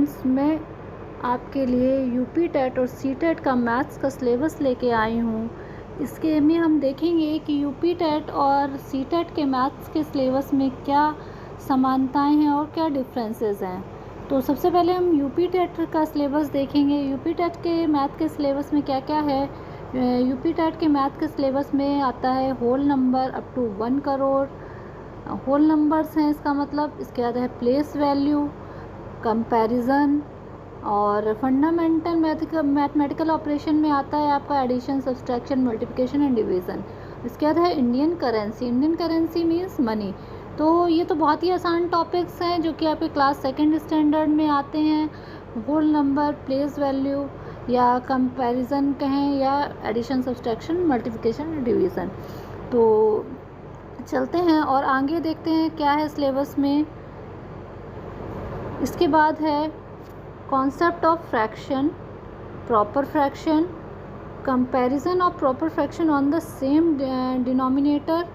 Friends, मैं आपके लिए यूपी टेट और सी टेट का मैथ्स का सिलेबस लेके आई हूँ। इसके में हम देखेंगे कि यूपी टेट और सी टेट के मैथ्स के सिलेबस में क्या समानताएं हैं और क्या डिफरेंसेस हैं। तो सबसे पहले हम यूपी टेट का सिलेबस देखेंगे। यूपी टेट के मैथ के सिलेबस में क्या क्या है। यूपी टेट के मैथ के सिलेबस में आता है whole number up to 1 crore. Whole numbers हैं इसका मतलब। इसके बाद है प्लेस वैल्यू, कंपैरिजन और फंडामेंटल मैथमेटिकल ऑपरेशन में आता है आपका addition, subtraction, multiplication and division. इसके बाद है Indian currency. Indian currency means money. तो ये तो बहुत ही आसान टॉपिक्स हैं जो कि आपके क्लास सेकंड स्टैंडर्ड में आते हैं। होल नंबर, प्लेस वैल्यू या कंपैरिजन कहें या एडिशन, सब्सट्रैक्शन, मल्टीप्लिकेशन, डिवीज़न। तो चलते हैं और आगे देखते हैं क्या है सिलेबस में। इसके बाद है concept of fraction, proper fraction, comparison of proper fraction on the same denominator,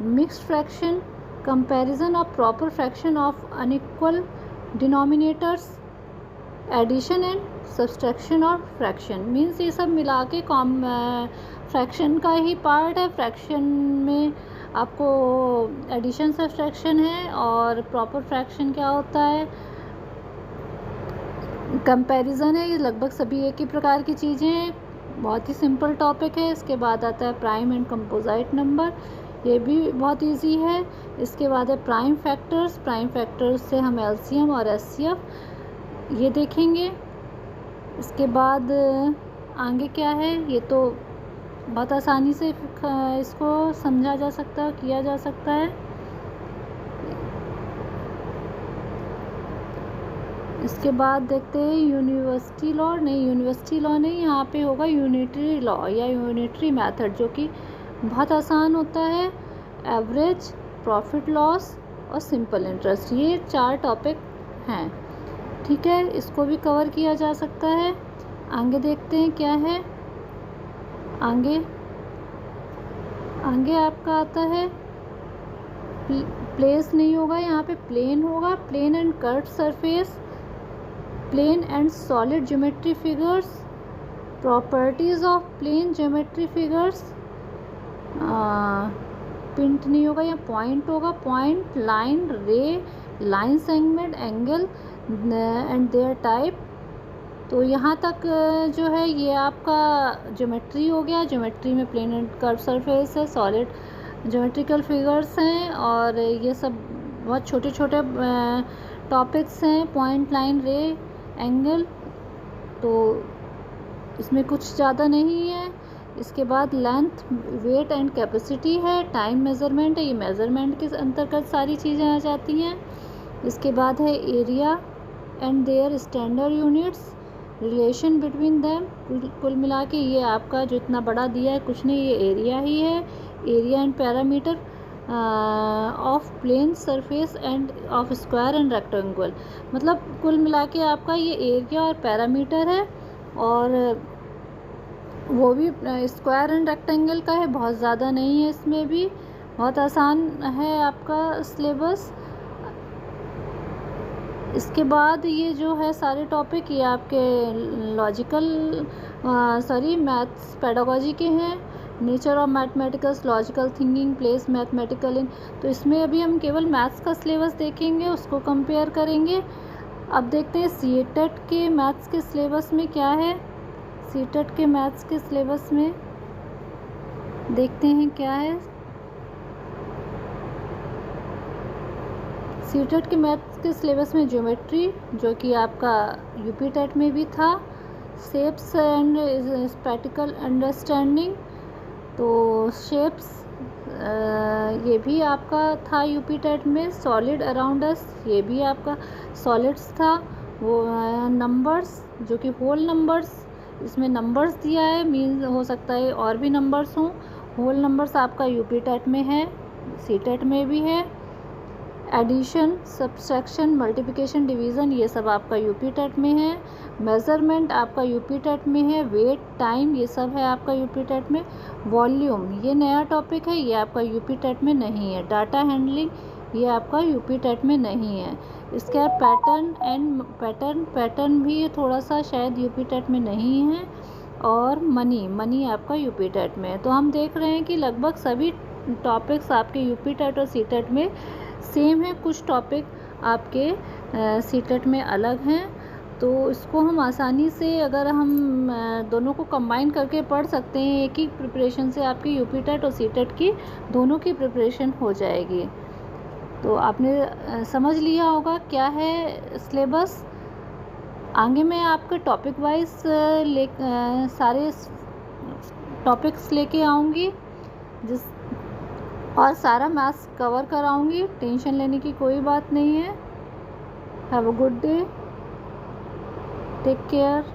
mixed fraction, comparison of proper fraction of unequal denominators, addition and subtraction और फ्रैक्शन। मीन्स ये सब मिला के फ्रैक्शन का ही पार्ट है। फ्रैक्शन में आपको एडिशन, सब्सट्रैक्शन है और प्रॉपर फ्रैक्शन क्या होता है, कंपैरिजन है। ये लगभग सभी एक ही प्रकार की चीज़ें हैं, बहुत ही सिंपल टॉपिक है। इसके बाद आता है प्राइम एंड कंपोजिट नंबर, ये भी बहुत इजी है। इसके बाद है प्राइम फैक्टर्स। प्राइम फैक्टर्स से हम एलसीएम और एचसीएफ ये देखेंगे। इसके बाद आगे क्या है, ये तो बहुत आसानी से इसको समझा जा सकता है, किया जा सकता है। इसके बाद देखते हैं यूनिवर्सिटी लॉ नहीं, यहाँ पे होगा यूनिटरी लॉ या यूनिटरी मेथड, जो कि बहुत आसान होता है। एवरेज, प्रॉफिट लॉस और सिंपल इंटरेस्ट, ये 4 टॉपिक हैं। ठीक है, इसको भी कवर किया जा सकता है। आगे देखते हैं क्या है। आगे आपका आता है प्लेस नहीं होगा, यहाँ पे प्लेन होगा। Plane and curved surface, plane and solid geometry figures, properties of plane geometry figures. Pint नहीं होगा, यहाँ पॉइंट होगा। Point, line, ray, line segment, angle and their type. तो यहाँ तक जो है ये आपका ज्योमेट्री हो गया। ज्योमेट्री में प्लेन एंड कर्व सरफेस है, सॉलिड ज्योमेट्रिकल फिगर्स हैं और ये सब बहुत छोटे छोटे टॉपिक्स हैं। पॉइंट, लाइन, रे, एंगल, तो इसमें कुछ ज़्यादा नहीं है। इसके बाद लेंथ, वेट एंड कैपेसिटी है। टाइम मेज़रमेंट है, ये मेज़रमेंट के अंतर्गत सारी चीज़ें आ जाती हैं। इसके बाद है area and their standard units, relation between them. कुल मिला के ये आपका जो इतना बड़ा दिया है कुछ नहीं, ये एरिया ही है। Area and perimeter of plane surface and of square and rectangle, मतलब कुल मिला के आपका ये एरिया और पैरामीटर है और वो भी स्क्वायर एंड रेक्टेंगल का है, बहुत ज़्यादा नहीं है। इसमें भी बहुत आसान है आपका सिलेबस। इसके बाद ये जो है सारे टॉपिक ये आपके मैथ्स पेडागोजी के हैं। Nature of mathematics, logical thinking, place mathematical in. तो इसमें अभी हम केवल मैथ्स का सिलेबस देखेंगे, उसको कंपेयर करेंगे। अब देखते हैं सी टेट के मैथ्स के सिलेबस में क्या है। सी टेट के मैथ्स के सिलेबस में देखते हैं क्या है। सी टेट के मैथ्स के सिलेबस में ज्योमेट्री, जो कि आपका यूपी टेट में भी था। शेप्स एंड स्पैटिकल अंडरस्टैंडिंग, तो शेप्स ये भी आपका था यूपी टेट में। सॉलिड अराउंड अस, ये भी आपका सॉलिड्स था। वो नंबर्स, जो कि होल नंबर्स, इसमें नंबर्स दिया है, मीन हो सकता है और भी नंबर्स हों। होल नंबर्स आपका यूपी टेट में है, सी टेट में भी है। एडिशन, सब्सट्रैक्शन, मल्टीप्लिकेशन, डिवीज़न, ये सब आपका यूपी टेट में है। मेज़रमेंट आपका यूपी टेट में है। वेट, टाइम, ये सब है आपका यूपी टेट में। वॉल्यूम, ये नया टॉपिक है, ये आपका यूपी टेट में नहीं है। डाटा हैंडलिंग, ये आपका यूपी टेट में नहीं है। इसका पैटर्न भी थोड़ा सा शायद यूपी टेट में नहीं है, और मनी आपका यूपी टेट में है। तो हम देख रहे हैं कि लगभग सभी टॉपिक्स आपके यूपी टेट और सी टेट में सेम है, कुछ टॉपिक आपके सी टेट में अलग हैं। तो इसको हम आसानी से, अगर हम दोनों को कंबाइन करके पढ़ सकते हैं, एक ही प्रिपरेशन से आपकी यूपी टेट और सी टेट की दोनों की प्रिपरेशन हो जाएगी। तो आपने समझ लिया होगा क्या है सिलेबस। आगे मैं आपके टॉपिक वाइज सारे टॉपिक्स लेके आऊँगी, और सारा मैथ्स कवर कराऊँगी। टेंशन लेने की कोई बात नहीं है। Have a good day, take care.